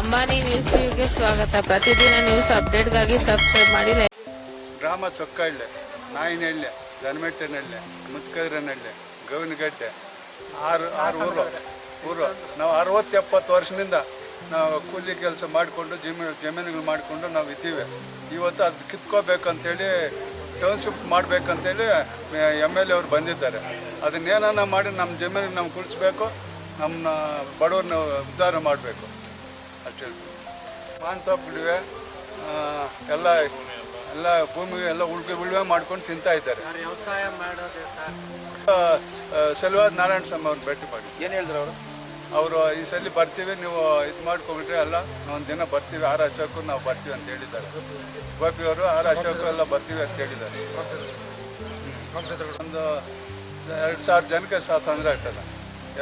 ಅಂಬಾನಿ ನ್ಯೂಸ್ಗೆ ಸ್ವಾಗತ. ಪ್ರತಿದಿನ ನ್ಯೂಸ್ ಅಪ್ಡೇಟ್ಗಾಗಿ ಸಬ್ಸ್ಕ್ರೈಬ್ ಮಾಡಿ. ಗ್ರಾಮ ಚೊಕ್ಕಹಳ್ಳಿ, ನಾಯಿನಹಳ್ಳಿ, ಗನ್ಮೆಟ್ಟನಹಳ್ಳಿ, ಮುತ್ಕೈರನಹಳ್ಳಿ, ಗವಿನಗಡ್ಡೆ, ಆರು ಊರು. ನಾವು 60-70 ವರ್ಷದಿಂದ ನಾವು ಕೂಲಿ ಕೆಲಸ ಮಾಡಿಕೊಂಡು ಜಮೀನುಗಳು ಮಾಡಿಕೊಂಡು ನಾವು ಇದ್ದೀವಿ. ಇವತ್ತು ಅದು ಕಿತ್ಕೋಬೇಕಂತೇಳಿ ಟೌನ್ಶಿಪ್ ಮಾಡಬೇಕಂತೇಳಿ MLA ಅವರು ಬಂದಿದ್ದಾರೆ. ಅದನ್ನೇನ ಮಾಡಿ ನಮ್ಮ ಜಮೀನಿಗೆ ನಾವು ಕುಳಿಸ್ಬೇಕು, ನಮ್ಮ ಬಡವ್ರನ್ನ ಉದ್ಧಾರ ಮಾಡಬೇಕು ಅಷ್ಟೇ. ಮಾನ್ತೋಪ್ಗಳಿವೆ, ಎಲ್ಲ ಭೂಮಿ ಎಲ್ಲ ಉಳುಮೆ ಮಾಡ್ಕೊಂಡು ತಿಂತಾ ಇದ್ದಾರೆ. ವ್ಯವಸಾಯ ಮಾಡೋದು ಸೆಲ್ವಾದ ನಾರಾಯಣ ಸ್ವಾಮಿ ಅವ್ರು ಭೇಟಿ ಮಾಡಿ ಏನು ಹೇಳಿದ್ರು ಅವರು ಈ ಸಲ ಬರ್ತೀವಿ, ನೀವು ಇದು ಮಾಡ್ಕೊಂಡ್ಬಿಟ್ರೆ ಅಲ್ಲ, ಒಂದು ದಿನ ಬರ್ತೀವಿ, ಆರ್ ಅಶೋಕು ನಾವು ಬರ್ತೀವಿ ಅಂತ ಹೇಳಿದ್ದಾರೆ. ಗೋಪಿಯವರು ಆರ್ ಅಶೋಕು ಎಲ್ಲ ಬರ್ತೀವಿ ಅಂತ ಹೇಳಿದ್ದಾರೆ. ಒಂದು 2,000 ಜನಕ್ಕೆ ತೊಂದರೆ ಆಗ್ತದೆ.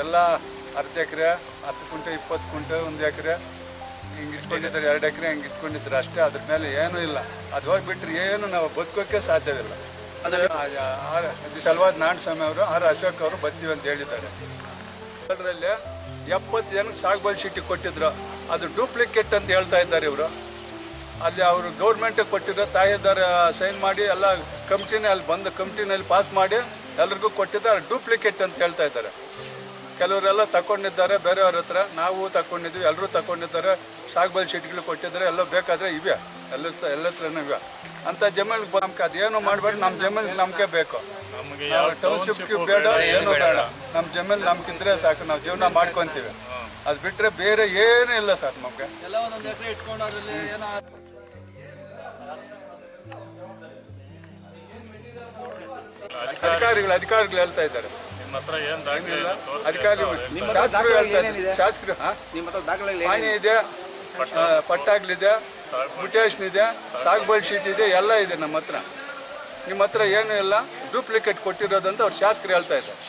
ಎಲ್ಲ ಅರ್ಧ ಎಕರೆ, 10 ಕುಂಟೆ, 20 ಕುಂಟೆ, 1 ಎಕರೆ ಹಿಂಗೆ ಇಟ್ಕೊಂಡಿದ್ದಾರೆ, 2 ಎಕರೆ ಹಿಂಗೆ ಇಟ್ಕೊಂಡಿದ್ದಾರೆ ಅಷ್ಟೇ. ಅದ್ರ ಮೇಲೆ ಏನೂ ಇಲ್ಲ. ಅದು ಹೋಗಿಬಿಟ್ರೆ ಏನು ನಾವು ಬದುಕೋಕ್ಕೆ ಸಾಧ್ಯವಿಲ್ಲ. ಸೆಲ್ವಾದ ನಾರಾಯಣ ಸ್ವಾಮಿ ಅವರು ಆರ್ ಅಶೋಕ್ ಅವರು ಬರ್ತೀವಿ ಅಂತ ಹೇಳಿದ್ದಾರೆ. ಅದರಲ್ಲಿ 70 ಜನಕ್ಕೆ ಸಾಗುಬಾಳಿ ಚೀಟಿ ಕೊಟ್ಟಿದ್ರು, ಅದು ಡೂಪ್ಲಿಕೇಟ್ ಅಂತ ಹೇಳ್ತಾ ಇದ್ದಾರೆ ಇವರು. ಅಲ್ಲಿ ಅವರು ಗೌರ್ಮೆಂಟಿಗೆ ಕೊಟ್ಟಿದ್ರು, ತಾಯಿದಾರ ಸೈನ್ ಮಾಡಿ ಎಲ್ಲ ಕಮಿಟಿನಲ್ಲಿ ಪಾಸ್ ಮಾಡಿ ಎಲ್ರಿಗೂ ಕೊಟ್ಟಿದ್ದಾರೆ. ಡೂಪ್ಲಿಕೇಟ್ ಅಂತ ಹೇಳ್ತಾ ಇದ್ದಾರೆ. ಕೆಲವರೆಲ್ಲ ತಗೊಂಡಿದ್ದಾರೆ ಬೇರೆಯವ್ರ ಹತ್ರ, ನಾವು ತಗೊಂಡಿದ್ವಿ, ಎಲ್ಲರೂ ತಗೊಂಡಿದ್ದಾರೆ. ಸಾಗುಬಾಳಿ ಚೀಟಿಗಳು ಕೊಟ್ಟಿದ್ದಾರೆ, ಎಲ್ಲ ಬೇಕಾದರೆ ಇವೆ, ಎಲ್ಲ ಹತ್ರನೂ ಇವೆ. ಅಂಥ ಜಮೀನಿಗೆ ನಮ್ಗೆ ಅದೇನು ಮಾಡಬೇಡಿ, ನಮ್ಮ ಜಮೀನಿಗೆ ನಮಗೆ ಬೇಕು. ಟೌನ್ಶಿಪ್ಗೆ ಬೇಡ, ಏನು ಬೇಡ, ನಮ್ಮ ಜಮೀನು ನಮ್ಗಿದ್ರೆ ಸಾಕು, ನಾವು ಜೀವನ ಮಾಡ್ಕೊತೀವಿ. ಅದು ಬಿಟ್ಟರೆ ಬೇರೆ ಏನೂ ಇಲ್ಲ ಸರ್ ನಮಗೆ. ಅಧಿಕಾರಿಗಳು ಹೇಳ್ತಾ ಇದ್ದಾರೆ. ಶಾಸಕರು ಮಾನ್ಯ ಇದೆ, ಪಟ್ಟಾಗ್ಲಿದೆ, ಮುಟೇಶನ್ ಇದೆ, ಸಾಗುಬಾಳಿ ಶೀಟ್ ಇದೆ, ಎಲ್ಲ ಇದೆ ನಮ್ಮ ಹತ್ರ. ನಿಮ್ಮ ಹತ್ರ ಏನೂ ಇಲ್ಲ, ಡೂಪ್ಲಿಕೇಟ್ ಕೊಟ್ಟಿರೋದಂತ ಅವ್ರು ಶಾಸಕರು ಹೇಳ್ತಾ ಇದ್ದಾರೆ.